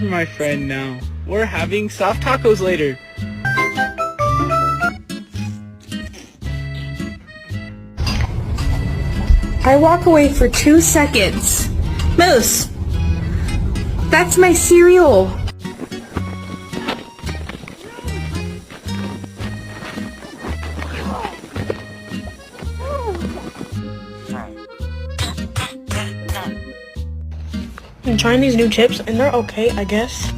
My friend now. We're having soft tacos later. I walk away for 2 seconds. Moose! That's my cereal! I'm trying these new chips and they're okay, I guess.